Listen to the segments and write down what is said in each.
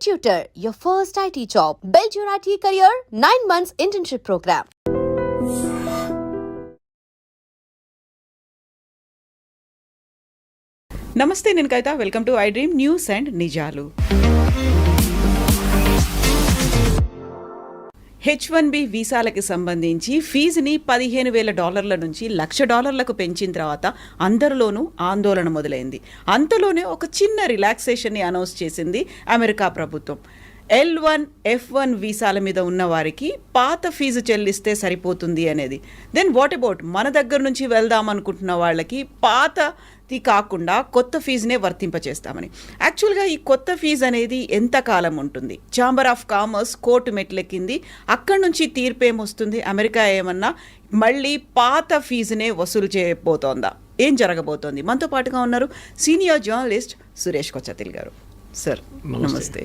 Tutor, your first IT job. Build your IT career, 9 months internship program. నమస్తే, నేను Kavitha. Welcome to I dream news and నిజాలు. H1B వీసాలకి సంబంధించి ఫీజుని $15,000 నుంచి $1,00,000 పెంచిన తర్వాత అందరిలోనూ ఆందోళన మొదలైంది. అంతలోనే ఒక చిన్న రిలాక్సేషన్ని అనౌన్స్ చేసింది అమెరికా ప్రభుత్వం. L1, F1 వీసాల మీద ఉన్న వారికి పాత ఫీజు చెల్లిస్తే సరిపోతుంది అనేది. దెన్ వాట్ అబౌట్ మన దగ్గర నుంచి వెళ్దాం అనుకుంటున్న వాళ్ళకి పాతది కాకుండా కొత్త ఫీజునే వర్తింపచేస్తామని. యాక్చువల్గా ఈ కొత్త ఫీజు అనేది ఎంతకాలం ఉంటుంది? ఛాంబర్ ఆఫ్ కామర్స్ కోర్టు మెట్లెక్కింది. అక్కడి నుంచి తీర్పేమొస్తుంది? అమెరికా ఏమన్నా మళ్ళీ పాత ఫీజునే వసూలు చేయబోతోందా? ఏం జరగబోతోంది? మనతో పాటుగా ఉన్నారు సీనియర్ జర్నలిస్ట్ సురేష్ కొచ్చతిల్ గారు. సార్ నమస్తే.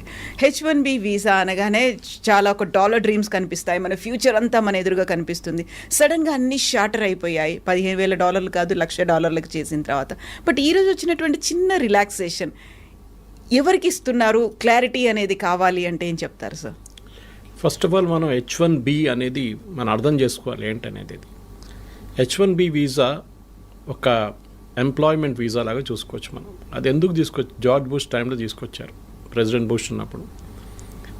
H1B వీసా అనగానే చాలా ఒక డాలర్ డ్రీమ్స్ కనిపిస్తాయి, మన ఫ్యూచర్ అంతా మన ఎదురుగా కనిపిస్తుంది. సడన్గా అన్నీ షార్టర్ అయిపోయాయి. $15,000 కాదు $1,00,000 చేసిన తర్వాత. బట్ ఈరోజు వచ్చినటువంటి చిన్న రిలాక్సేషన్ ఎవరికి ఇస్తున్నారు? క్లారిటీ అనేది కావాలి అంటే ఏం చెప్తారు సార్? ఫస్ట్ ఆఫ్ ఆల్ మనం H1B అనేది మనం అర్థం చేసుకోవాలి ఏంటనేది. H1B వీసా ఒక ఎంప్లాయ్మెంట్ వీసా లాగా చూసుకోవచ్చు మనం. అది ఎందుకు తీసుకొచ్చి జార్జ్ బుష్ టైంలో తీసుకొచ్చారు, ప్రెసిడెంట్ బుష్ ఉన్నప్పుడు.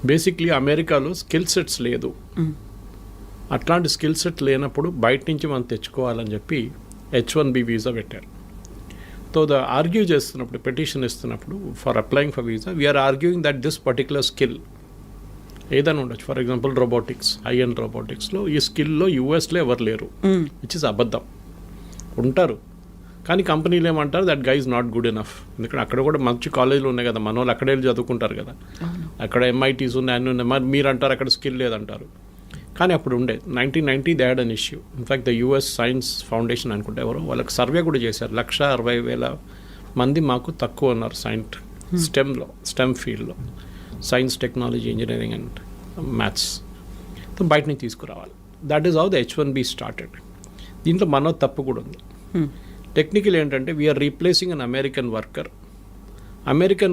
బేసిక్లీ అమెరికాలో స్కిల్ సెట్స్ లేదు. అట్లాంటి స్కిల్ సెట్ లేనప్పుడు బయట నుంచి మనం తెచ్చుకోవాలని చెప్పి H1B వీసా పెట్టారు. సో ఆర్గ్యూ చేస్తున్నప్పుడు, పెటిషన్ ఇస్తున్నప్పుడు for applying for visa, we're arguing that this particular skill ఏదైనా ఉండొచ్చు. For example robotics, high end రోబోటిక్స్లో ఈ స్కిల్లో యూఎస్లో ఎవరు లేరు, విచ్ ఇస్ అబద్ధం. ఉంటారు కానీ కంపెనీలు ఏమంటారు, that guy is not good enough. ఎందుకంటే అక్కడ కూడా మంచి కాలేజీలు ఉన్నాయి కదా, మన వాళ్ళు అక్కడే చదువుకుంటారు కదా, అక్కడ MITs ఉన్నాయి, అన్నీ ఉన్నాయి. మరి మీరు అంటారు అక్కడ స్కిల్ లేదంటారు. కానీ అప్పుడు ఉండే 1990 they had an issue. In fact the US science foundation అనుకుంటే ఎవరో వాళ్ళకి సర్వే కూడా చేశారు. 160,000 మంది మాకు తక్కువ ఉన్నారు స్టెమ్ ఫీల్డ్లో, science, technology, engineering and maths. బయట నుంచి తీసుకురావాలి. That is how the H1B started. దీంట్లో మనో తప్పు కూడా ఉంది. టెక్నికల్ ఏంటంటే వీఆర్ రీప్లేసింగ్ అన్ అమెరికన్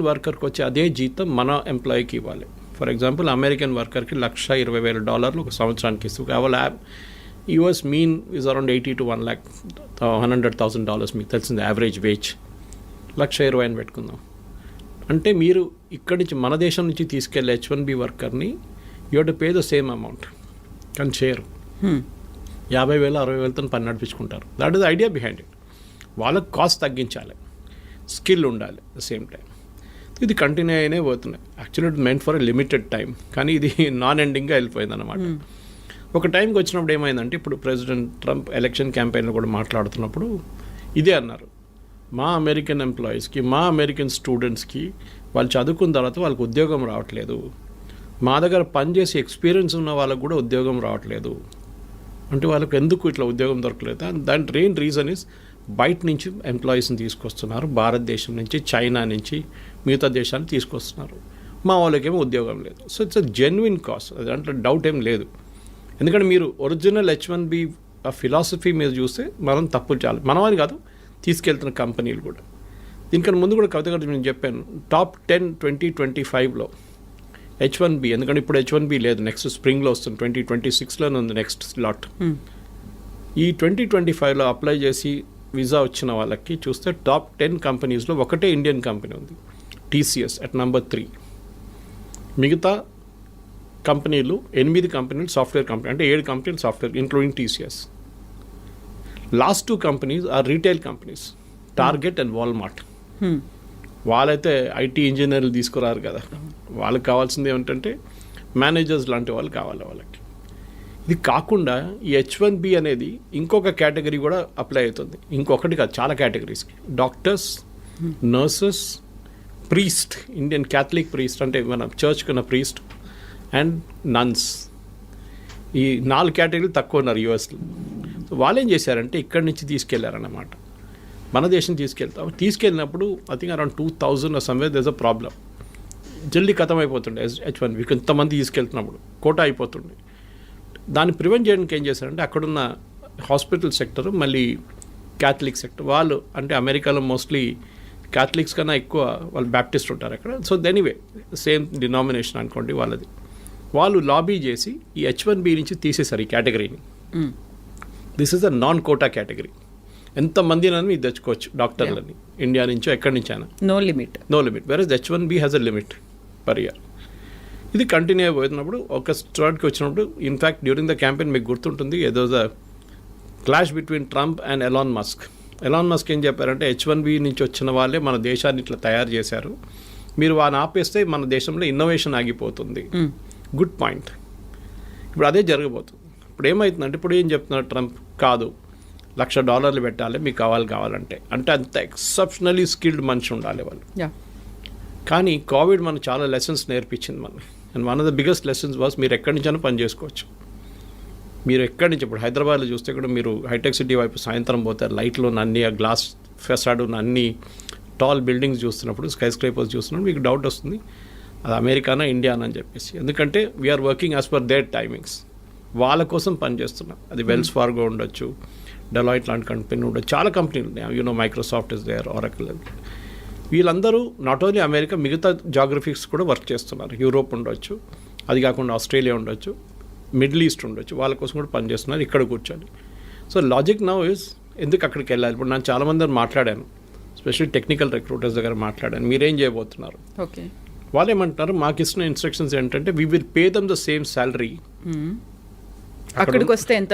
వర్కర్కి వచ్చే అదే జీతం మన ఎంప్లాయీకి ఇవ్వాలి. ఫర్ ఎగ్జాంపుల్ అమెరికన్ వర్కర్కి $120,000 ఒక సంవత్సరానికి ఇస్తూ కావాలి. US mean is around $80,000 to $100,000 మీకు తెలిసింది యావరేజ్ వేజ్. 120,000 అని పెట్టుకుందాం. అంటే మీరు ఇక్కడి నుంచి మన దేశం నుంచి తీసుకెళ్ళే H1B వర్కర్ని you to pay the same amount, కానీ చేయరు. 50,000 60,000తో పని నడిపించుకుంటారు. That is the idea behind it. వాళ్ళకి కాస్ట్ తగ్గించాలి, స్కిల్ ఉండాలి ద సేమ్ టైం. ఇది కంటిన్యూ అయినే పోతున్నాయి. Actually it meant for a limited time, కానీ ఇది నాన్ ఎండింగ్గా వెళ్ళిపోయింది అనమాట. ఒక టైంకి వచ్చినప్పుడు ఏమైందంటే, ఇప్పుడు ప్రెసిడెంట్ ట్రంప్ ఎలక్షన్ క్యాంపెయిన్లో కూడా మాట్లాడుతున్నప్పుడు ఇదే అన్నారు, మా అమెరికన్ ఎంప్లాయీస్కి, మా అమెరికన్ స్టూడెంట్స్కి వాళ్ళు చదువుకున్న తర్వాత వాళ్ళకి ఉద్యోగం రావట్లేదు, మా దగ్గర పనిచేసి ఎక్స్పీరియన్స్ ఉన్న వాళ్ళకు కూడా ఉద్యోగం రావట్లేదు. అంటే వాళ్ళకి ఎందుకు ఇట్లా ఉద్యోగం దొరకలేదు? దాని మెయిన్ రీజన్ ఇస్ బయట నుంచి ఎంప్లాయీస్ని తీసుకొస్తున్నారు, భారతదేశం నుంచి, చైనా నుంచి, మిగతా దేశాన్ని తీసుకొస్తున్నారు. మా వాళ్ళకేమో ఉద్యోగం లేదు. So it's a genuine cost, దాంట్లో డౌట్ ఏం లేదు. ఎందుకంటే మీరు ఒరిజినల్ H1B ఫిలాసఫీ మీద చూస్తే మనం తప్పులు చాలా మనమని కాదు, తీసుకెళ్తున్న కంపెనీలు కూడా. దీనికన్నా ముందు కూడా కవిత గారు నేను చెప్పాను, టాప్ 10 2025లో H1B, ఎందుకంటే ఇప్పుడు H1B లేదు, నెక్స్ట్ స్ప్రింగ్లో వస్తుంది, 2026లోనే ఉంది నెక్స్ట్ స్లాట్. ఈ 2025లో అప్లై చేసి వీసా వచ్చిన వాళ్ళకి చూస్తే టాప్ 10 కంపెనీస్లో ఒకటే ఇండియన్ కంపెనీ ఉంది, TCS అట్ నెంబర్ 3. మిగతా కంపెనీలు 8 కంపెనీలు సాఫ్ట్వేర్ కంపెనీ, అంటే 7 కంపెనీలు software including TCS. Last 2 companies are retail companies, Target and Walmart. వాళ్ళైతే IT ఇంజనీర్లు తీసుకురారు కదా, వాళ్ళకి కావాల్సింది ఏమిటంటే మేనేజర్స్ లాంటి వాళ్ళు కావాలి వాళ్ళకి. ఇది కాకుండా ఈ H1B అనేది ఇంకొక కేటగిరీ కూడా అప్లై అవుతుంది. ఇంకొకటి కాదు, చాలా కేటగిరీస్కి. Doctors, nurses, priest, Indian Catholic priest అంటే మన చర్చ్కి ఉన్న ప్రీస్ట్, అండ్ నన్స్. ఈ 4 కేటగిరీలు తక్కువ ఉన్నారు USలో. సో వాళ్ళు ఏం చేశారంటే ఇక్కడి నుంచి తీసుకెళ్లారన్నమాట, మన దేశం తీసుకెళ్ళినప్పుడు I think around 2,000 somewhere there is a problem. జల్దీ ఖతం అయిపోతుండే H1B, ఇంతమంది తీసుకెళ్తున్నప్పుడు కోటా అయిపోతుండే. దాన్ని ప్రివెంట్ చేయడానికి ఏం చేశారంటే అక్కడున్న హాస్పిటల్ సెక్టర్, మళ్ళీ క్యాథలిక్ సెక్టర్ వాళ్ళు, అంటే అమెరికాలో మోస్ట్లీ క్యాథలిక్స్ కన్నా ఎక్కువ వాళ్ళు బ్యాప్టిస్ట్ ఉంటారు అక్కడ. సో ఎనీవే సేమ్ డినామినేషన్ అనుకోండి వాళ్ళది. వాళ్ళు లాబీ చేసి ఈ H1B నుంచి తీసేశారు ఈ కేటగిరీని. This is a non quota category. ఎంతమందినని మీరు తెచ్చుకోవచ్చు డాక్టర్లని, ఇండియా నుంచో ఎక్కడి నుంచైనా, no limit. Versus H1B has a limit per year. ఇది కంటిన్యూ అయిపోతున్నప్పుడు ఒక స్టార్ట్కి వచ్చినప్పుడు ఇన్ఫ్యాక్ట్ డ్యూరింగ్ ద క్యాంపెయిన్ మీకు గుర్తుంటుంది ఏదో the clash between Trump and Elon Musk. Elon Musk ఏం చెప్పారంటే H1B నుంచి వచ్చిన వాళ్ళే మన దేశాన్ని ఇట్లా తయారు చేశారు, మీరు వాడిని ఆపేస్తే మన దేశంలో ఇన్నోవేషన్ ఆగిపోతుంది. Good point. ఇప్పుడు అదే జరగబోతుంది. ఇప్పుడు ఏమవుతుందంటే ఇప్పుడు ఏం చెప్తున్నారు ట్రంప్, కాదు $1,00,000 పెట్టాలి మీకు కావాలంటే, అంటే అంత ఎక్సెప్షనలీ స్కిల్డ్ మనిషి ఉండాలి వాళ్ళు. కానీ కోవిడ్ మనకు చాలా లెసన్స్ నేర్పించింది మనం. And one of the biggest lessons was మీరు ఎక్కడి నుంచైనా పని చేసుకోవచ్చు. మీరు ఎక్కడి నుంచి ఇప్పుడు హైదరాబాద్లో చూస్తే కూడా మీరు హైటెక్ సిటీ వైపు సాయంత్రం పోతారు, లైట్లు ఉన్న అన్ని, ఆ గ్లాస్ ఫెసాడ్ ఉన్న అన్ని టాల్ బిల్డింగ్స్ చూస్తున్నప్పుడు, స్కై స్క్రేపర్స్ చూస్తున్నప్పుడు మీకు డౌట్ వస్తుంది అది అమెరికానా ఇండియానా అని చెప్పేసి. ఎందుకంటే we're working as per their timings. వాళ్ళ కోసం పనిచేస్తున్నాం. అది వెల్స్ ఫార్గో ఉండొచ్చు, డెలాయిట్ లాంటి కంపెనీ ఉండొచ్చు, చాలా కంపెనీలు ఉన్నాయి. Microsoft is there, Oracle. వీళ్ళందరూ నాట్ ఓన్లీ అమెరికా, మిగతా జాగ్రఫీస్ కూడా వర్క్ చేస్తున్నారు. యూరోప్ ఉండొచ్చు, అది కాకుండా ఆస్ట్రేలియా ఉండొచ్చు, మిడిల్ ఈస్ట్ ఉండొచ్చు, వాళ్ళ కోసం కూడా పనిచేస్తున్నారు ఇక్కడ కూర్చొని. సో లాజిక్ నౌ ఇస్ ఎందుకు అక్కడికి వెళ్ళాలి. ఇప్పుడు నేను చాలామంది మాట్లాడాను, స్పెషల్లీ టెక్నికల్ రిక్రూటర్స్ దగ్గర మాట్లాడాను, మీరేం చేయబోతున్నారు. ఓకే, వాళ్ళు ఏమంటున్నారు, మాకు ఇస్తున్న ఇన్స్ట్రక్షన్స్ ఏంటంటే we will pay them the same salary. అక్కడికి వస్తే ఎంత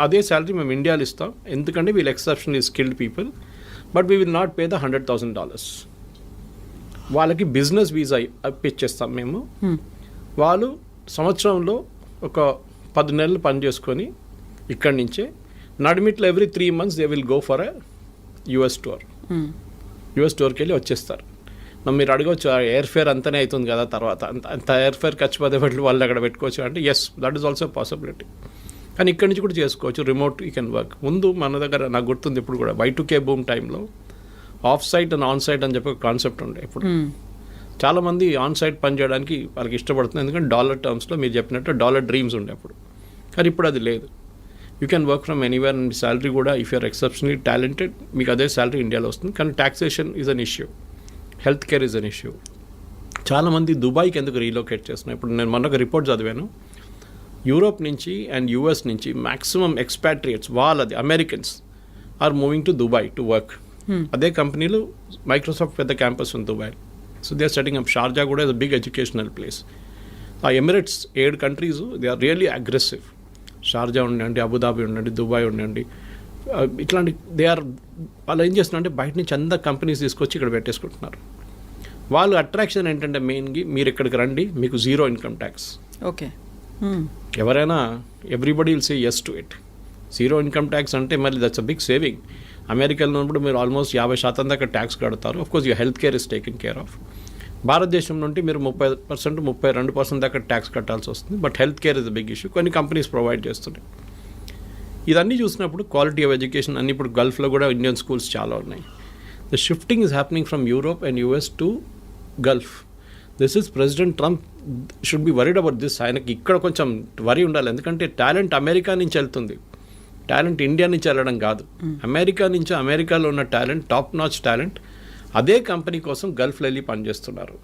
అదే శాలరీ మేము ఇండియాలో ఇస్తాం, ఎందుకంటే వీళ్ళు exceptionally skilled people, but we will not pay the $100,000. వాళ్ళకి బిజినెస్ వీసా ఇప్పించేస్తాం మేము. వాళ్ళు సంవత్సరంలో ఒక 10 నెలలు పని చేసుకొని ఇక్కడి నుంచే నడిమిట్లో every 3 months they will go for a US tour. US టూర్కి వెళ్ళి వచ్చేస్తారు. మీరు అడగవచ్చు ఎయిర్ ఫేర్ అంతనే అవుతుంది కదా, తర్వాత అంత ఎయిర్ ఫేర్ ఖర్చు పదేపట్లు వాళ్ళు అక్కడ పెట్టుకోవచ్చు అంటే yes, that is also possibility. కానీ ఇక్కడి నుంచి కూడా చేసుకోవచ్చు, రిమోట్ యూ కెన్ వర్క్. ముందు మన దగ్గర నాకు గుర్తుంది ఇప్పుడు కూడా Y2K బూమ్ టైంలో off site and on site అని చెప్పి ఒక కాన్సెప్ట్ ఉండే. ఇప్పుడు చాలామంది ఆన్ సైట్ పని చేయడానికి వాళ్ళకి ఇష్టపడుతుంది, ఎందుకంటే డాలర్ టర్మ్స్లో మీరు చెప్పినట్టు డాలర్ డ్రీమ్స్ ఉండే అప్పుడు. కానీ ఇప్పుడు అది లేదు. You can work from anywhere and salary కూడా ఇఫ్ యూఆర్ ఎక్సెప్షనలీ టాలెంటెడ్ మీకు అదే శాలరీ ఇండియాలో వస్తుంది. కానీ taxation is an issue, health care is an issue. చాలామంది దుబాయ్కి ఎందుకు రీలోకేట్ చేస్తున్నారు. ఇప్పుడు నేను మొన్న ఒక రిపోర్ట్ చదివాను, యూరోప్ నుంచి అండ్ US నుంచి మ్యాక్సిమం ఎక్స్పాట్రియేట్స్ వాళ్ళది Americans are moving to Dubai to work. అదే కంపెనీలు మైక్రోసాఫ్ట్ పెద్ద క్యాంపస్ ఉంది Dubai. So they are setting up. Sharjah కూడా is a big educational place. ఆ Emirates 7 countries they are really aggressive. Sharjah ఉండండి, Abu Dhabi ఉండండి, Dubai ఉండండి, ఇట్లాంటి దే ఆర్ వాళ్ళు ఏం చేస్తున్నారంటే బయట నుంచి అందరు కంపెనీస్ తీసుకొచ్చి ఇక్కడ పెట్టేసుకుంటున్నారు. వాళ్ళు అట్రాక్షన్ ఏంటంటే మెయిన్గా మీరు ఇక్కడికి రండి, మీకు 0 ఇన్కమ్ ట్యాక్స్. ఓకే, ఎవరైనా everybody will say yes to it. 0 income tax అంటే మళ్ళీ దట్స్ అ బిగ్ సేవింగ్. అమెరికాలో ఉన్నప్పుడు మీరు ఆల్మోస్ట్ 50% దాకా ట్యాక్స్ కడతారు. Of course you health care is taken care of. భారతదేశం నుండి మీరు 30%, 32% దాకా ట్యాక్స్ కట్టాల్సి వస్తుంది. But health care is the big issue. కొన్ని కంపెనీస్ ప్రొవైడ్ చేస్తున్నాయి. ఇదన్నీ చూసినప్పుడు క్వాలిటీ ఆఫ్ ఎడ్యుకేషన్ అన్ని ఇప్పుడు గల్ఫ్లో కూడా ఇండియన్ స్కూల్స్ చాలా ఉన్నాయి. The shifting is happening from Europe and US to Gulf. This is president Trump should be worried about this. ఆయనకి ఇక్కడ కొంచెం వరీ ఉండాలి, ఎందుకంటే టాలెంట్ అమెరికా నుంచి వెళ్తుంది, టాలెంట్ ఇండియా నుంచి వెళ్ళడం కాదు. అమెరికా నుంచి, అమెరికాలో ఉన్న టాలెంట్, టాప్ నాచ్ టాలెంట్ అదే కంపెనీ కోసం గల్ఫ్లో వెళ్ళి పనిచేస్తున్నారు.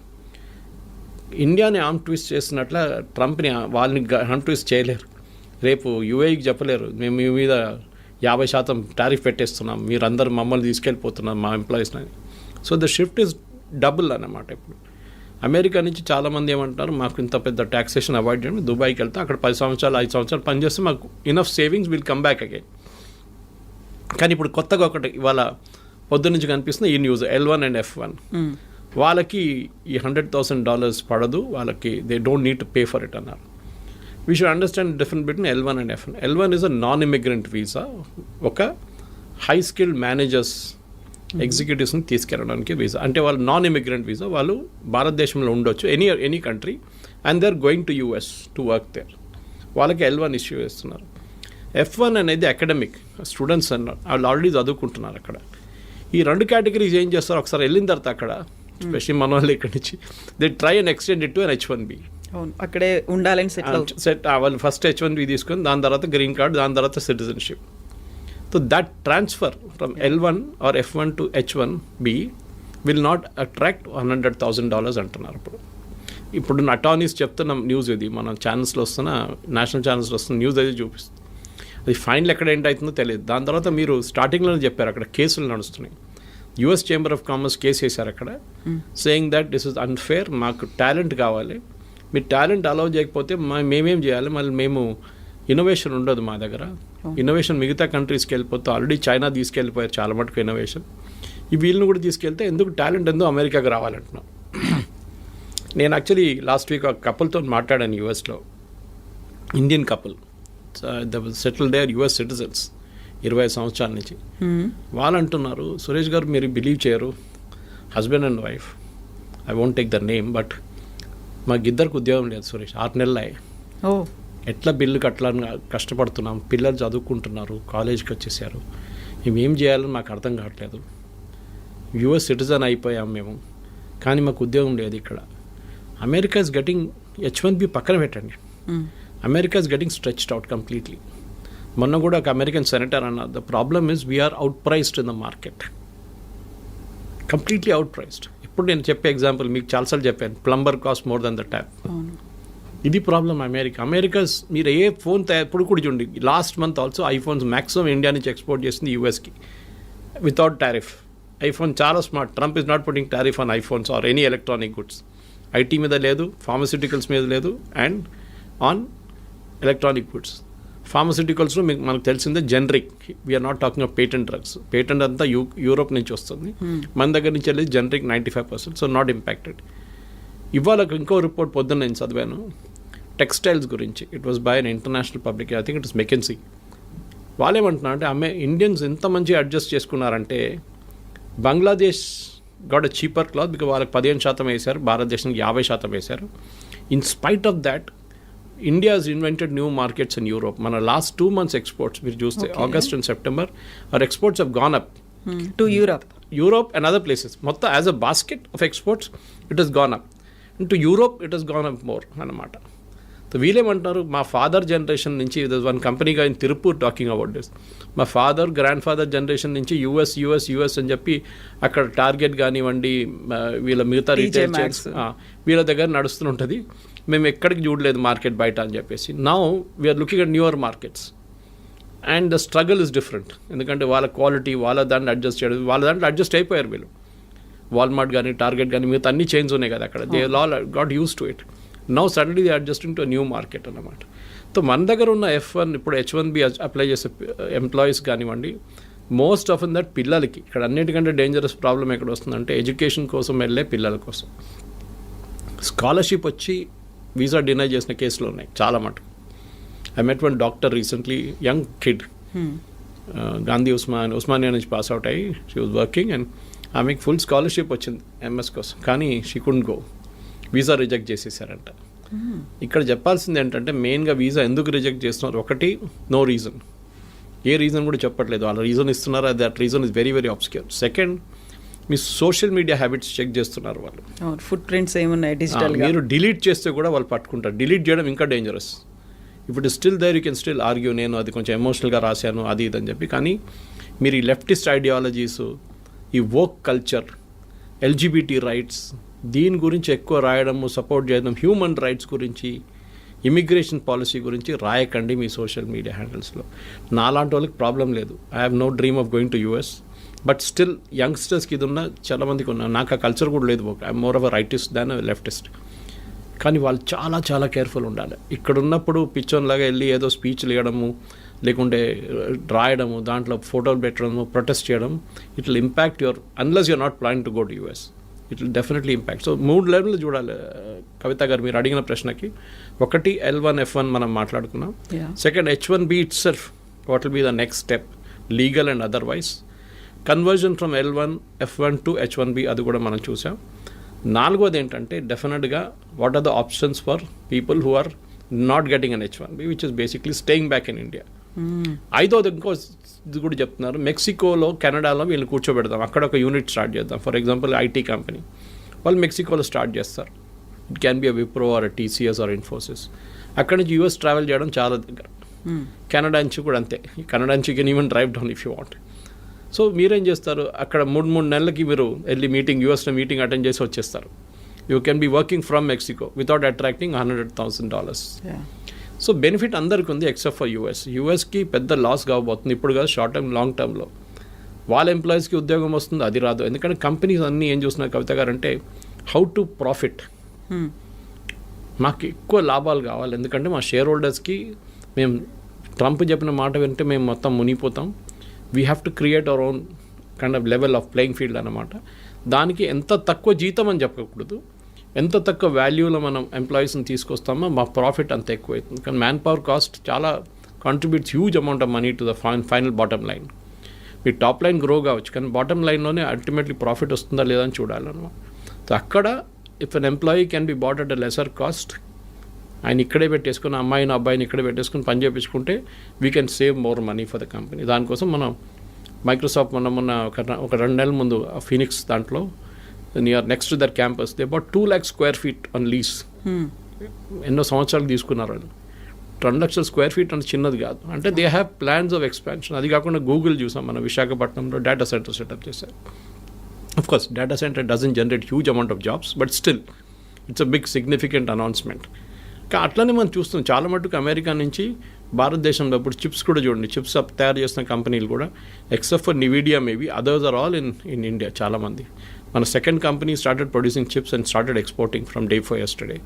ఇండియాని ఆర్మ్ ట్విస్ట్ చేసినట్ల ట్రంప్ని వాళ్ళని ఆర్మ్ ట్విస్ట్ చేయలేరు. రేపు UAEకి చెప్పలేరు మేము మీ మీద 50% టారిఫ్ పెట్టేస్తున్నాం, మీరందరూ మమ్మల్ని తీసుకెళ్ళిపోతున్నాం మా ఎంప్లాయీస్ని. So the shift is double అన్నమాట. ఇప్పుడు అమెరికా నుంచి చాలామంది ఏమంటారు, మాకు ఇంత పెద్ద ట్యాక్సేషన్ అవాయిడ్ చేయడం, దుబాయ్కి వెళ్తాం, అక్కడ 10 సంవత్సరాలు 5 సంవత్సరాలు పనిచేస్తే మాకు enough savings will come back again. కానీ ఇప్పుడు కొత్తగా ఒకటి ఇవాళ పొద్దు నుంచి కనిపిస్తుంది ఈ న్యూస్, L1 అండ్ F1 వాళ్ళకి ఈ $100,000 పడదు, వాళ్ళకి they don't need to pay for it అన్నారు. We should understand difference between L1 and F1. L1 is a non immigrant visa, ఒక హై స్కిల్డ్ మేనేజర్స్ ఎగ్జిక్యూటివ్స్ని తీసుకెళ్ళడానికి వీసా. అంటే వాళ్ళు నాన్ ఇమిగ్రెంట్ వీసా, వాళ్ళు భారతదేశంలో ఉండొచ్చు any country and they are going to US to work there. వాళ్ళకి L1 ఇష్యూ చేస్తున్నారు. F1 అనేది అకాడమిక్ స్టూడెంట్స్ అన్నారు, వాళ్ళు ఆల్రెడీ చదువుకుంటున్నారు అక్కడ. ఈ 2 కేటగిరీస్ ఏం చేస్తారు, ఒకసారి వెళ్ళిన తర్వాత అక్కడ స్పెషల్లీ మన వాళ్ళు ఇక్కడి నుంచి they try and extend it to an H1B. అక్కడే ఉండాలని సెట్ వాళ్ళు ఫస్ట్ H1B తీసుకొని దాని తర్వాత గ్రీన్ కార్డ్, దాని తర్వాత citizenship. So that transfer from L1 or F1 to H1B will not attract $100,000 అంటున్నారు. ఇప్పుడు అటార్నీస్ చెప్తున్న న్యూస్ ఇది, మన ఛానల్స్లో వస్తున్న, నేషనల్ ఛానల్స్లో వస్తున్న న్యూస్ అది చూపిస్తుంది. అది ఫైనల్ ఎక్కడ ఏంటవుతుందో తెలియదు. దాని తర్వాత మీరు స్టార్టింగ్లోనే చెప్పారు అక్కడ కేసులు నడుస్తున్నాయి. US chamber of commerce case వేశారు అక్కడ, saying that this is unfair, మాకు టాలెంట్ కావాలి, మీరు టాలెంట్ అలౌ చేయకపోతే మేమేం చేయాలి, మళ్ళీ మేము ఇన్నోవేషన్ ఉండదు మా దగ్గర. ఇన్నోవేషన్ మిగతా కంట్రీస్కి వెళ్ళిపోతే ఆల్రెడీ చైనా తీసుకెళ్ళిపోయారు చాలా మటుకు ఇన్నోవేషన్, ఈ వీళ్ళని కూడా తీసుకెళ్తే ఎందుకు టాలెంట్ ఎందుకు అమెరికాకి రావాలంటున్నాం. నేను యాక్చువల్లీ లాస్ట్ వీక్ ఒక కపుల్తో మాట్లాడాను యూఎస్లో, Indian couple, settle there US citizens 20 సంవత్సరాల నుంచి. వాళ్ళు అంటున్నారు, సురేష్ గారు మీరు బిలీవ్ చేయరు, husband and wife, I won't take the name, but మాకు ఇద్దరికి ఉద్యోగం లేదు సురేష్, 6 నెలలు ఎట్లా బిల్లు కట్టాలని కష్టపడుతున్నాం, పిల్లలు చదువుకుంటున్నారు, కాలేజ్కి వచ్చేసారు, మేమేం చేయాలని మాకు అర్థం కావట్లేదు, యుఎస్ సిటిజన్ అయిపోయాం మేము, కానీ మాకు ఉద్యోగం లేదు ఇక్కడ. అమెరికా ఇస్ గెటింగ్ H1B పక్కన పెట్టండి, America is getting stretched out completely. మొన్న కూడా ఒక అమెరికన్ సెనేటర్ అన్నారు, the problem is we're out priced in the market, completely out priced. ఇప్పుడు నేను చెప్పే ఎగ్జాంపుల్ మీకు చాలాసార్లు చెప్పాను, plumber cost more than the tap. ఇది ప్రాబ్లం అమెరికా. మీరు ఏ ఫోన్ ఇప్పుడు కూడా చూడండి, last month also iPhones maximum India నుంచి ఎక్స్పోర్ట్ చేసింది యూఎస్కి వితౌట్ టారిఫ్. ఐఫోన్ చాలా smart, Trump is not putting tariff on iPhones or any electronic goods. IT మీద లేదు, ఫార్మస్యూటికల్స్ మీద లేదు, అండ్ ఆన్ ఎలక్ట్రానిక్ గుడ్స్. ఫార్మస్యూటికల్స్లో మీకు మనకు తెలిసిందే generic, we're not talking of patent drugs. Patent అంతా యూరోప్ నుంచి వస్తుంది, మన దగ్గర నుంచి వెళ్ళి జనరిక్ 95%, సో నాట్ ఇంపాక్టెడ్. ఇవాళ ఇంకో రిపోర్ట్ పొద్దున్న నేను చదివాను టెక్స్టైల్స్ గురించి, it was by an international public, I think it is McKenzie. వాళ్ళు ఏమంటున్నారు అంటే ఇండియన్స్ ఎంత మంచిగా అడ్జస్ట్ చేసుకున్నారంటే, Bangladesh got a cheaper cloth because వాళ్ళకి 15% వేశారు, భారతదేశానికి 50% వేశారు. In spite of that India has invented new markets in Europe. మన లాస్ట్ 2 months ఎక్స్పోర్ట్స్ మీరు చూస్తే August and September our exports have gone up to Europe and other places. మొత్తం as a basket of exports it has gone up. To Europe it has gone up more అన్నమాట. సో వీళ్ళేమంటారు, మా father generation నుంచి, one కంపెనీగా in Tirupur talking about this, మా grand father generation నుంచి US అని చెప్పి అక్కడ టార్గెట్ కానివ్వండి, వీళ్ళ మిగతా రీటైల్ చైన్స్ వీళ్ళ దగ్గర నడుస్తుంటుంది, మేము ఎక్కడికి చూడలేదు మార్కెట్ బయట అని చెప్పేసి. Now we're looking at newer markets and the struggle is different. ఎందుకంటే వాళ్ళ క్వాలిటీ, వాళ్ళ దాంట్లో అడ్జస్ట్ చేయడం, వాళ్ళ దాంట్లో అడ్జస్ట్ అయిపోయారు వీళ్ళు. వాల్మార్ట్ కానీ టార్గెట్ కానీ మిగతా అన్ని చైన్స్ ఉన్నాయి కదా అక్కడ, they all got use to it. Now suddenly they adjusting to new market అన్నమాట. సో మన దగ్గర ఉన్న F1 ఇప్పుడు H1B అప్లై చేసే ఎంప్లాయీస్ కానివ్వండి, మోస్ట్ ఆఫ్ దట్ పిల్లలకి, ఇక్కడ అన్నిటికంటే డేంజరస్ ప్రాబ్లం ఎక్కడ వస్తుందంటే ఎడ్యుకేషన్ కోసం వెళ్ళే పిల్లల కోసం స్కాలర్షిప్ వచ్చి వీసా డినై చేసిన కేసులు ఉన్నాయి చాలా మటుకు. I met one doctor recently, young kid, Gandhi Osmania నుంచి పాస్ అవుట్ అయ్యి షీ వాజ్ వర్కింగ్ అండ్ ఆమెకి ఫుల్ స్కాలర్షిప్ వచ్చింది ఎంఎస్ కోసం, కానీ she couldn't go, visa reject చేసేసారంట. ఇక్కడ చెప్పాల్సింది ఏంటంటే మెయిన్గా వీసా ఎందుకు రిజెక్ట్ చేస్తున్నారు, ఒకటి నో రీజన్, ఏ రీజన్ కూడా చెప్పట్లేదు, వాళ్ళ రీజన్ ఇస్తున్నారు, that reason is very very obscure. Second, మీ సోషల్ మీడియా హ్యాబిట్స్ చెక్ చేస్తున్నారు వాళ్ళు, ఫుట్ ప్రింట్స్ ఏమున్నాయి డిజిటల్, మీరు డిలీట్ చేస్తే కూడా వాళ్ళు పట్టుకుంటారు. డిలీట్ చేయడం ఇంకా డేంజరస్. ఇప్పుడు still there you can still argue, నేను అది కొంచెం ఎమోషనల్గా రాశాను అది ఇదని చెప్పి, కానీ మీరు ఈ లెఫ్టిస్ట్ ఐడియాలజీస్, ఈ వోక్ కల్చర్, ఎల్జిబిటీ రైట్స్, దీని గురించి ఎక్కువ రాయడము, సపోర్ట్ చేయడం, హ్యూమన్ రైట్స్ గురించి, ఇమిగ్రేషన్ పాలసీ గురించి రాయకండి మీ సోషల్ మీడియా హ్యాండిల్స్లో. నాలాంటి వాళ్ళకి ప్రాబ్లం లేదు, I have no dream of going to US, but still యంగ్స్టర్స్కి ఇది ఉన్న చాలామందికి ఉన్నా, నాకు ఆ కల్చర్ కూడా లేదు, I'm more of a rightist than leftist. కానీ వాళ్ళు చాలా చాలా కేర్ఫుల్ ఉండాలి. ఇక్కడ ఉన్నప్పుడు పిచ్చోన్లాగా వెళ్ళి ఏదో స్పీచ్లు ఇవ్వడము, లేకుంటే రాయడము, దాంట్లో ఫోటోలు పెట్టడము, ప్రొటెస్ట్ చేయడం, it will impact your, unless you're not planning to go to US, it will definitely impact. So 3 లెవెల్లు చూడాలి కవిత గారు మీరు అడిగిన ప్రశ్నకి. ఒకటి L1 F1 మనం మాట్లాడుకున్నాం. Second H1B itself, what will be the next step legal and otherwise. Conversion from L1 F1 to H1B అది కూడా మనం చూసాం. 4వది ఏంటంటే డెఫినెట్గా what are the options for people who are not getting on H1B which is basically staying back in India. 5వది ఇంకో ఇది కూడా చెప్తున్నారు, మెక్సికోలో, కెనడాలో వీళ్ళు కూర్చోబెడదాం, అక్కడ ఒక యూనిట్ స్టార్ట్ చేద్దాం. ఫర్ ఎగ్జాంపుల్ ఐటీ కంపెనీ వాళ్ళు మెక్సికోలో స్టార్ట్ చేస్తారు, it can be a Wipro or TCS or Infosys. అక్కడి నుంచి యూఎస్ ట్రావెల్ చేయడం చాలా దగ్గర. కెనడా నుంచి కూడా అంతే, కెనడా నుంచి can even drive down if you want. So మీరేం చేస్తారు, అక్కడ 3 నెలలకి మీరు వెళ్ళి యూఎస్లో మీటింగ్ అటెండ్ చేసి వచ్చేస్తారు. You can be working from Mexico without attracting $100,000. So benefit అందరికీ ఉంది ఎక్సెప్ట్ ఫర్ యూఎస్కి పెద్ద లాస్ కాబోతుంది ఇప్పుడు కాదు, షార్ట్ టర్మ్ లాంగ్ టర్మ్లో. వాళ్ళ ఎంప్లాయీస్కి ఉద్యోగం వస్తుంది, అది రాదు. ఎందుకంటే కంపెనీస్ అన్నీ ఏం చూస్తున్నారు కవిత గారు అంటే హౌ టు ప్రాఫిట్. మాకు ఎక్కువ లాభాలు కావాలి, ఎందుకంటే మా షేర్ హోల్డర్స్కి మేము ట్రంప్ చెప్పిన మాట వింటే మేము మొత్తం మునిగిపోతాం. We have to create our own kind of level of playing field అన్నమాట. దానికి ఎంత తక్కువ జీతం అని చెప్పకూడదు, ఎంత తక్కువ వాల్యూలో మనం ఎంప్లాయీస్ని తీసుకొస్తామో మా ప్రాఫిట్ అంత ఎక్కువ అవుతుంది. కానీ మ్యాన్ పవర్ కాస్ట్ చాలా contributes huge amount of money to the final bottom line. మీ టాప్ లైన్ గ్రో కావచ్చు, కానీ బాటమ్ లైన్లోనే అల్టిమేట్లీ ప్రాఫిట్ వస్తుందా లేదా అని చూడాలన్నమాట. సో అక్కడ if an employee can be bought at a lesser cost, ఆయన ఇక్కడే పెట్టేసుకుని అమ్మాయిని అబ్బాయిని ఇక్కడే పెట్టేసుకుని పని చేయించుకుంటే we can save more money for the company. దానికోసం మనం మైక్రోసాఫ్ట్ మొన్న ఒక 2 నెలల ముందు ఫీనిక్స్ దాంట్లో near next to their campus they about 2 lakh square feet on lease. ఎన్నో సంవత్సరాలు తీసుకున్నారు వాళ్ళు. 2 లక్షల స్క్వేర్ ఫీట్ అంటే చిన్నది కాదు. అంటే they have plans of expansion. అది కాకుండా గూగుల్ చూసాం మన విశాఖపట్నంలో డేటా సెంటర్ సెటప్ చేశారు. Of course data centre doesn't generate huge amount of jobs, but still it's a big significant announcement. అట్లనే మనం చూస్తున్నాం చాలా మటుకు అమెరికా నుంచి భారతదేశంలో ఇప్పుడు చిప్స్ కూడా చూడండి, చిప్స్ తయారు చేస్తున్న కంపెనీలు కూడా except for Nvidia maybe others are all in India. చాలామంది మన second company started producing chips and started exporting from day for yesterday.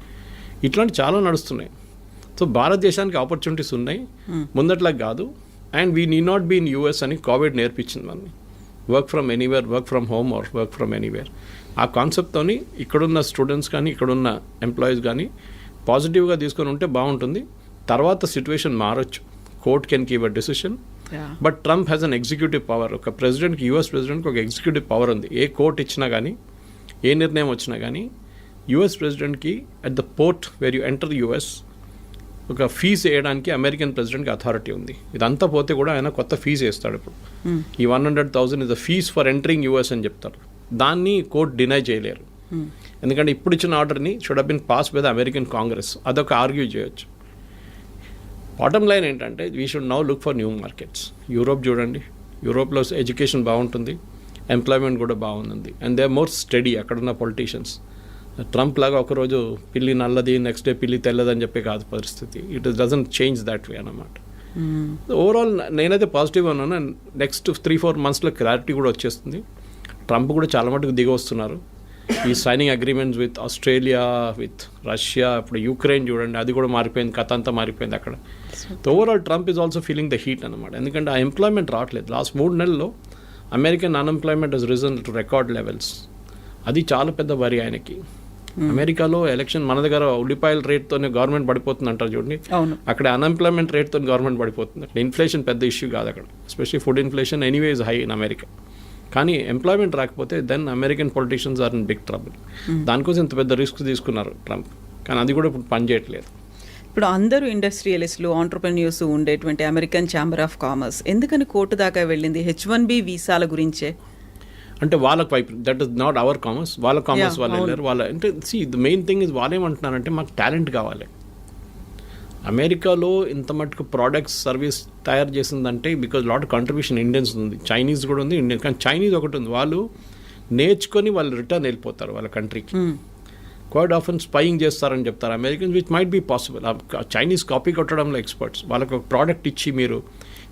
ఇట్లాంటి చాలా నడుస్తున్నాయి. సో భారతదేశానికి ఆపర్చునిటీస్ ఉన్నాయి, ముందట్లా కాదు. And we need not be in US అని కోవిడ్ నేర్పించింది మనని. Work from anywhere, work from home or work from anywhere. ఆ కాన్సెప్ట్తోని ఇక్కడున్న స్టూడెంట్స్ కానీ ఇక్కడున్న ఎంప్లాయీస్ కానీ పాజిటివ్గా తీసుకొని ఉంటే బాగుంటుంది. తర్వాత సిచ్యువేషన్ మారొచ్చు, court can give a decision. But Trump has an executive power. ఒక ప్రెసిడెంట్కి, యూఎస్ ప్రెసిడెంట్కి ఒక ఎగ్జిక్యూటివ్ పవర్ ఉంది. ఏ కోర్ట్ ఇచ్చినా కానీ, ఏ నిర్ణయం వచ్చినా కానీ యూఎస్ ప్రెసిడెంట్కి at the port where you enter US ఒక ఫీజు వేయడానికి అమెరికన్ ప్రెసిడెంట్కి అథారిటీ ఉంది. ఇదంతా పోతే కూడా ఆయన కొత్త ఫీజు వేస్తాడు. ఇప్పుడు ఈ 100,000 is the fees for entering US అని చెప్తారు. దాన్ని కోర్ట్ డినై చేయలేరు, ఎందుకంటే ఇప్పుడు ఇచ్చిన ఆర్డర్ని should have been pass by the American Congress. అదొక ఆర్గ్యూ చేయొచ్చు. బాటమ్ లైన్ ఏంటంటే we should now look for new markets. Europe చూడండి, యూరోప్లో ఎడ్యుకేషన్ బాగుంటుంది, ఎంప్లాయ్మెంట్ కూడా బాగుంది, and they are more study అక్కడున్న పొలిటీషియన్స్. ట్రంప్ లాగా ఒకరోజు పిల్లి నల్లది, నెక్స్ట్ డే పిల్లి తెల్లదని చెప్పే కాదు పరిస్థితి. It doesn't change that way అన్నమాట. ఓవరాల్ నేనైతే పాజిటివ్గా ఉన్నాను. అండ్ నెక్స్ట్ 3-4 monthsలో క్లారిటీ కూడా వచ్చేస్తుంది. ట్రంప్ కూడా చాలా మటుకు దిగి వస్తున్నారు. ఈ signing agreements with Australia, with Russia, ఇప్పుడు యుక్రెయిన్ చూడండి, అది కూడా మారిపోయింది, కథ అంతా మారిపోయింది అక్కడ. So overall Trump is also feeling the heat అనమాట. ఎందుకంటే ఆ ఎంప్లాయ్మెంట్ రావట్లేదు. లాస్ట్ 3 నెలల్లో American unemployment has risen to record levels. అది చాలా పెద్ద వరి ఆయనకి. అమెరికాలో ఎలక్షన్ మన దగ్గర ఉల్లిపాయల రేట్తోనే గవర్నమెంట్ పడిపోతుంది అంటారు చూడండి, అక్కడ అన్ఎంప్లాయ్మెంట్ రేట్తో గవర్నమెంట్ పడిపోతుంది. అక్కడ ఇన్ఫ్లేషన్ పెద్ద ఇష్యూ కాదు అక్కడ, especially food inflation anyway is high in America. కానీ ఎంప్లాయ్మెంట్ రాకపోతే then American politicians are in big trouble. దానికోసం ఇంత పెద్ద రిస్క్ తీసుకున్నారు ట్రంప్, కానీ అది కూడా ఇప్పుడు పనిచేయట్లేదు. ఇప్పుడు అందరూ ఇండస్ట్రియలిస్టులు, ఆంటర్ప్రెన్యూర్స్ ఉండేటువంటి అమెరికన్ ఛాంబర్ ఆఫ్ కామర్స్ ఎందుకని కోర్టు దాకా వెళ్ళింది? H-1B వీసాల గురించే. అంటే వాళ్ళకి వైపు that is not our commerce, వాళ్ళ కామర్స్ వాళ్ళు వెళ్ళారు. వాళ్ళ అంటే ద మెయిన్ థింగ్ ఇస్ వాళ్ళు ఏమంటున్నారంటే మాకు టాలెంట్ కావాలి. అమెరికాలో ఇంత మటుకు ప్రోడక్ట్స్ సర్వీస్ తయారు చేసిందంటే బికాజ్ లాట్ కంట్రిబ్యూషన్ ఇండియన్స్ ఉంది, చైనీస్ కూడా ఉంది, ఇండియన్. కానీ చైనీస్ ఒకటి ఉంది, వాళ్ళు నేర్చుకొని వాళ్ళు రిటర్న్ వెళ్ళిపోతారు వాళ్ళ కంట్రీకి. క్వైట్ ఆఫెన్ స్పైయింగ్ చేస్తారని చెప్తారు Americans, which might be possible. Chinese copy కొట్టడంలో ఎక్స్పర్ట్స్. వాళ్ళకి ఒక ప్రోడక్ట్ ఇచ్చి మీరు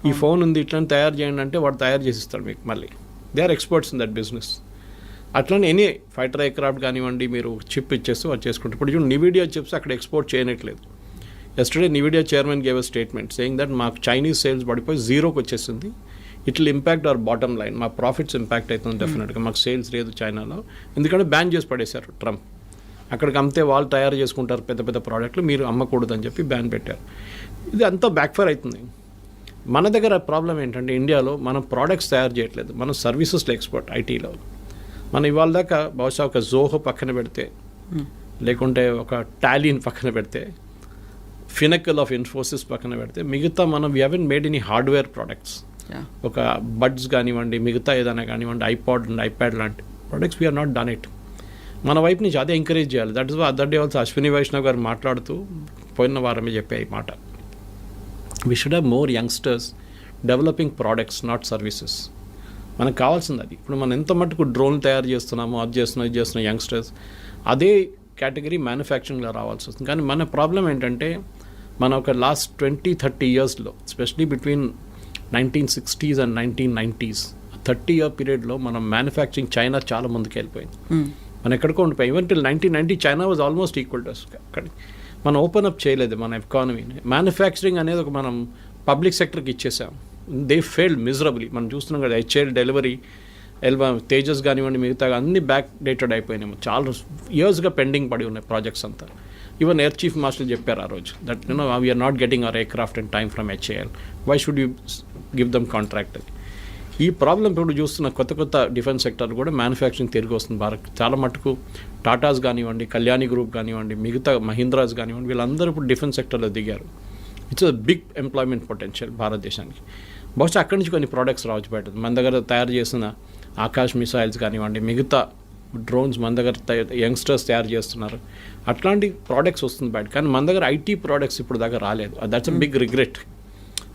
ఈ ఫోన్ ఉంది ఇట్లా తయారు చేయండి అంటే వాడు తయారు చేసిస్తాడు మీకు. మళ్ళీ they are experts in that business. అట్లనే ఎనీ ఫైటర్ ఎయిర్క్రాఫ్ట్ కానివ్వండి, మీరు చిప్ ఇచ్చేస్తూ అది చేసుకుంటారు. ఇప్పుడు చూడండి నివిడియా చిప్స్ అక్కడ ఎక్స్పోర్ట్ చేయనట్లేదు. Yesterday Nvidia chairman gave a statement saying that మాకు చైనీస్ సేల్స్ పడిపోయి 0కి వచ్చేసింది. It will impact our bottom line, మా ప్రాఫిట్స్ ఇంపాక్ట్ అవుతుంది డెఫినెట్గా. మాకు సేల్స్ లేదు చైనాలో, ఎందుకంటే బ్యాన్ చేసి పడేశారు ట్రంప్. అక్కడికి అమ్మితే వాళ్ళు తయారు చేసుకుంటారు పెద్ద పెద్ద ప్రోడక్ట్లు, మీరు అమ్మకూడదని చెప్పి బ్యాన్ పెట్టారు. ఇది అంతా బ్యాక్ఫైర్ అవుతుంది. మన దగ్గర ప్రాబ్లం ఏంటంటే ఇండియాలో మనం ప్రోడక్ట్స్ తయారు చేయట్లేదు, మనం సర్వీసెస్లో ఎక్స్పర్ట్. ఐటీలో మనం ఇవాళ దాకా బహుశా ఒక జోహో పక్కన పెడితే, లేకుంటే ఒక టాలీని పక్కన పెడితే, ఫినకల్ ఆఫ్ ఇన్ఫోసిస్ పక్కన పెడితే, మిగతా మనం we haven't made any hardware products. ఒక బడ్స్ కానివ్వండి, మిగతా ఏదైనా కానివ్వండి, ఐపాడ్ అండ్ ఐప్యాడ్ లాంటి products we're not done it. మన వైపు నుంచి అదే ఎంకరేజ్ చేయాలి. That is other day also Ashwini Vaishnaw గారు మాట్లాడుతూ పోయిన వారమే చెప్పే ఈ మాట. We should have more youngsters developing products, not services. మనకు కావాల్సింది అది. ఇప్పుడు మనం ఎంత మటుకు డ్రోన్ తయారు చేస్తున్నామో అది చేస్తున్న యంగ్స్టర్స్ అదే కేటగిరీ మ్యానుఫ్యాక్చరింగ్లో రావాల్సి వస్తుంది. కానీ మన ప్రాబ్లం ఏంటంటే మన ఒక లాస్ట్ 20-30 ఇయర్స్లో especially between 1960s and 1990s 30-year పీరియడ్లో మనం మ్యానుఫ్యాక్చరింగ్ చైనా చాలా ముందుకు వెళ్ళిపోయింది. మనం ఎక్కడికో ఉండిపోయి even till 1990 China was almost equal to అక్కడ. మనం ఓపెన్ అప్ చేయలేదు మన ఎకానమీని. మ్యానుఫ్యాక్చరింగ్ అనేది ఒక మనం పబ్లిక్ సెక్టర్కి ఇచ్చేసాం. They failed miserably. మనం చూస్తున్నాం కదా, HAL డెలివరీ, తేజస్ కానివ్వండి, మిగతా అన్ని బ్యాక్ డేటెడ్ అయిపోయినాయి. చాలా ఇయర్స్గా పెండింగ్ పడి ఉన్నాయి ప్రాజెక్ట్స్ అంతా. ఈవెన్ ఎయిర్ చీఫ్ మాస్టర్ చెప్పారు ఆ రోజు that we're not getting our aircraft in time from HAL. Why should you give them contract అని. ఈ ప్రాబ్లం ఇప్పుడు చూస్తున్న కొత్త డిఫెన్స్ సెక్టర్ కూడా మ్యానుఫ్యాక్చరింగ్ తిరిగి వస్తుంది భారత్. చాలా మటుకు టాటాస్ కానివ్వండి, కళ్యాణి గ్రూప్ కానివ్వండి, మిగతా మహీంద్రాస్ కానివ్వండి, వీళ్ళందరూ ఇప్పుడు డిఫెన్స్ సెక్టర్లో దిగారు. It's a big employment potential భారతదేశానికి. బహుశా అక్కడి నుంచి కొన్ని ప్రోడక్ట్స్ రావచ్చు బయట. మన దగ్గర తయారు చేసిన ఆకాశ్ మిసైల్స్ కానివ్వండి, మిగతా డ్రోన్స్ మన దగ్గర యంగ్స్టర్స్ తయారు చేస్తున్నారు. అట్లాంటి ప్రోడక్ట్స్ వస్తుంది బయట. కానీ మన దగ్గర ఐటీ ప్రోడక్ట్స్ ఇప్పుడు దగ్గర రాలేదు. That's a big regret.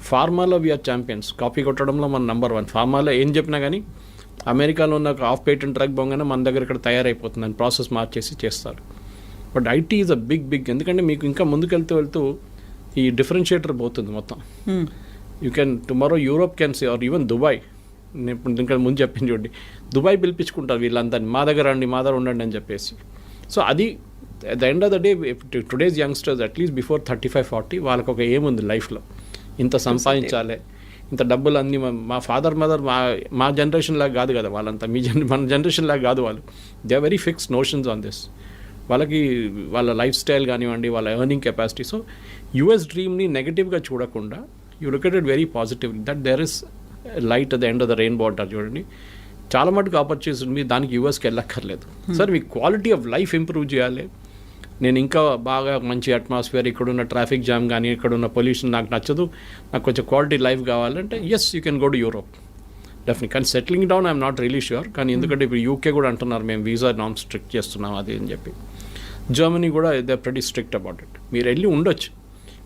ఫార్మాలో వీఆర్ ఛాంపియన్స్. కాపీ కొట్టడంలో మన నెంబర్ 1. ఫార్మాలో ఏం చెప్పినా కానీ అమెరికాలో ఉన్న ఒక ఆఫ్ పేటెంట్ డ్రగ్ పోగానే మన దగ్గర ఇక్కడ తయారైపోతుంది అని ప్రాసెస్ మార్చేసి చేస్తారు. But IT is a big ఎందుకంటే మీకు ఇంకా ముందుకెళ్తూ ఈ డిఫరెన్షియేటర్ పోతుంది మొత్తం. You can tomorrow Europe can see or even Dubai. నేను ఇప్పుడు ఇంకా ముందు చెప్పింది చూడండి, దుబాయ్ పిలిపించుకుంటారు వీళ్ళందరినీ, మా దగ్గర ఉండండి అని చెప్పేసి. సో అది at the end of the day today's youngsters at least before 35-40 వాళ్ళకి ఒక ఏముంది లైఫ్లో, ఇంత సంపాదించాలి, ఇంత డబ్బులు అన్నీ. మా ఫాదర్ మదర్ మా జనరేషన్ లాగా కాదు కదా వాళ్ళంతా, మన జనరేషన్ లాగా కాదు వాళ్ళు. They are very fixed notions on this. వాళ్ళకి వాళ్ళ లైఫ్ స్టైల్ కానివ్వండి, వాళ్ళ ఎర్నింగ్ కెపాసిటీ. సో యుఎస్ డ్రీమ్ని నెగటివ్గా చూడకుండా you look at it very positively that there is light at the end of the rainbow అంటారు చూడండి. చాలా మటుకు ఆపర్చునిటీస్ ఉంది. దానికి యూఎస్కి వెళ్ళక్కర్లేదు. సార్ మీ క్వాలిటీ ఆఫ్ లైఫ్ ఇంప్రూవ్ చేయాలి, నేను ఇంకా బాగా మంచి అట్మాస్ఫియర్, ఇక్కడున్న ట్రాఫిక్ జామ్ కానీ ఇక్కడున్న పొల్యూషన్ నాకు నచ్చదు, నాకు కొంచెం క్వాలిటీ లైఫ్ కావాలంటే yes you can go to Europe definitely. కానీ settling down I'm not really sure. కానీ ఎందుకంటే ఇప్పుడు యూకే కూడా అంటున్నారు మేము వీసా నామ్స్ స్ట్రిక్ట్ చేస్తున్నాం అది అని చెప్పి. జర్మనీ కూడా they are pretty strict about it. మీరు వెళ్ళి ఉండొచ్చు.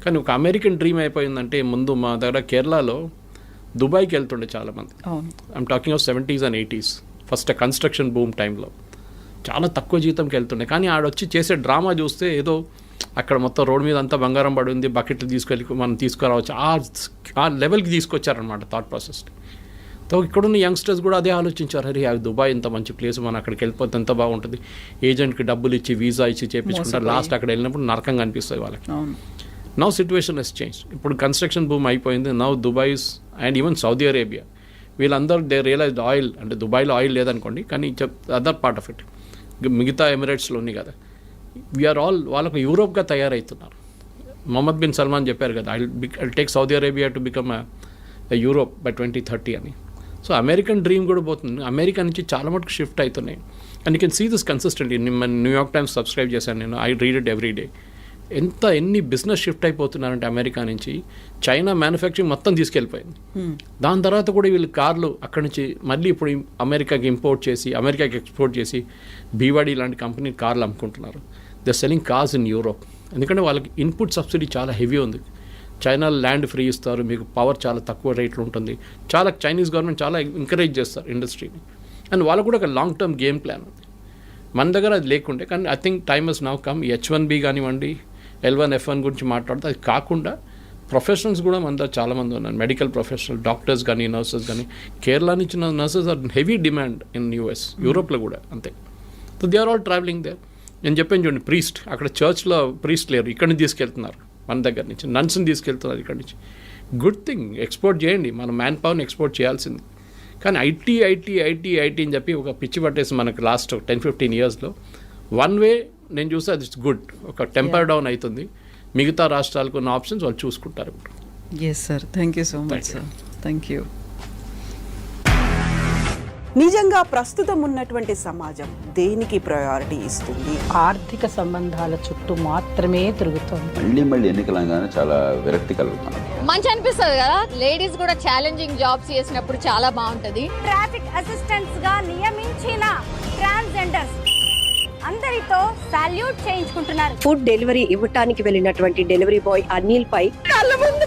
కానీ ఒక అమెరికన్ డ్రీమ్ అయిపోయిందంటే ముందు మా దగ్గర కేరళలో దుబాయ్కి వెళ్తుండే చాలామంది. I'm talking of 70s and 80s first construction boom టైంలో చాలా తక్కువ జీతంకి వెళ్తుండే. కానీ ఆడొచ్చి చేసే డ్రామా చూస్తే ఏదో అక్కడ మొత్తం రోడ్డు మీద అంతా బంగారం పడి ఉంది, బకెట్లు తీసుకెళ్ళి మనం తీసుకురావచ్చు, ఆ లెవెల్కి తీసుకొచ్చారనమాట థాట్ ప్రాసెస్ని. సో ఇక్కడున్న యంగ్స్టర్స్ కూడా అదే ఆలోచించారు, అరే దుబాయ్ ఇంత మంచి ప్లేస్, మనం అక్కడికి వెళ్ళిపోతే ఎంత బాగుంటుంది, ఏజెంట్కి డబ్బులు ఇచ్చి వీసా ఇచ్చి చేయించుకుంటారు, లాస్ట్ అక్కడ వెళ్ళినప్పుడు నరకంగా అనిపిస్తుంది వాళ్ళకి. Now situation has change. ఇప్పుడు కన్స్ట్రక్షన్ బూమ్ అయిపోయింది. Now Dubai's and even Saudi Arabia వీళ్ళందరూ దే రియలైజ్డ్ ఆయిల్ అంటే దుబాయ్లో ఆయిల్ లేదనుకోండి, కానీ అదర్ పార్ట్ ఆఫ్ ఇట్ మిగతా ఎమిరేట్స్లో ఉంది కదా, వీఆర్ ఆల్ వాళ్ళకు యూరోప్గా తయారవుతున్నారు. మొహమ్మద్ బిన్ సల్మాన్ చెప్పారు కదా, I take Saudi Arabia to become Europe by 2030 అని. సో అమెరికన్ డ్రీమ్ కూడా పోతుంది. అమెరికా నుంచి చాలా మటుకు షిఫ్ట్ అవుతున్నాయి. And you can see this consistently. New York Times subscribe చేశాను నేను, I read it every day. ఎన్ని బిజినెస్ షిఫ్ట్ అయిపోతున్నారంటే అమెరికా నుంచి చైనా మ్యానుఫ్యాక్చరింగ్ మొత్తం తీసుకెళ్ళిపోయింది. దాని తర్వాత కూడా వీళ్ళు కార్లు అక్కడి నుంచి మళ్ళీ ఇప్పుడు అమెరికాకి ఇంపోర్ట్ చేసి అమెరికాకి ఎక్స్పోర్ట్ చేసి బీవాడీ లాంటి కంపెనీ కార్లు అమ్ముకుంటున్నారు. They selling cars in Europe. ఎందుకంటే వాళ్ళకి ఇన్పుట్ సబ్సిడీ చాలా హెవీ ఉంది. చైనా ల్యాండ్ ఫ్రీ ఇస్తారు, మీకు పవర్ చాలా తక్కువ రేట్లో ఉంటుంది. చాలా చైనీస్ గవర్నమెంట్ చాలా ఎంకరేజ్ చేస్తారు ఇండస్ట్రీని. అండ్ వాళ్ళకు కూడా ఒక లాంగ్ టర్మ్ గేమ్ ప్లాన్ ఉంది. మన దగ్గర అది లేకుంటే, కానీ I think time has now come. H1B కానివ్వండి, L1, F1 గురించి మాట్లాడితే అది కాకుండా ప్రొఫెషనల్స్ కూడా మన దగ్గర చాలామంది ఉన్నారు. మెడికల్ ప్రొఫెషనల్, డాక్టర్స్ కానీ, నర్సెస్ కానీ. కేరళ నుంచి nurses are heavy demand in US, యూరోప్లో కూడా అంతే. So they are all travelling there. నేను చెప్పాను చూడండి, ప్రీస్ట్ అక్కడ చర్చ్లో ప్రీస్ట్ లేరు, ఇక్కడి నుంచి తీసుకెళ్తున్నారు మన దగ్గర నుంచి, నన్స్ని తీసుకెళ్తున్నారు ఇక్కడి నుంచి. గుడ్ థింగ్, ఎక్స్పోర్ట్ చేయండి, మన మ్యాన్ పవర్ని ఎక్స్పోర్ట్ చేయాల్సింది. కానీ ఐటీ అని చెప్పి ఒక పిచ్చి పట్టేసి మనకు లాస్ట్ 10-15 ఇయర్స్లో వన్ వే నేను చూస్తే అది గుడ్, ఒక టెంపర్ డౌన్ అవుతుంది. మిగతా రాష్ట్రాలకు ఉన్న ఆప్షన్స్ వాళ్ళు చూసుకుంటారు ఇప్పుడు. Yes sir, thank you so much sir. Thank you. నిజంగా ప్రస్తుతం ఉన్నటువంటి సమాజం దేనికి ప్రయారిటీ ఇస్తుంది? ఆర్థిక సంబంధాల చుట్టూ మాత్రమే తిరుగుతుంది. మళ్ళీ ఎన్నికలంగానే చాలా విరక్తి కలుగుతాం. మంచి అనిపిస్తుంది కదా, లేడీస్ కూడా ఛాలెంజింగ్ జాబ్స్ చేసినప్పుడు చాలా బాగుంటది. ట్రాఫిక్ అసిస్టెంట్స్ గా నియమించిన ట్రాన్స్జెండర్స్ అందరితో సాల్యూట్ చేయించుకుంటున్నారు. ఫుడ్ డెలివరీ ఇవ్వటానికి వెళ్ళినటువంటి డెలివరీ బాయ్ అనిల్ పై కళ్ళ ముందు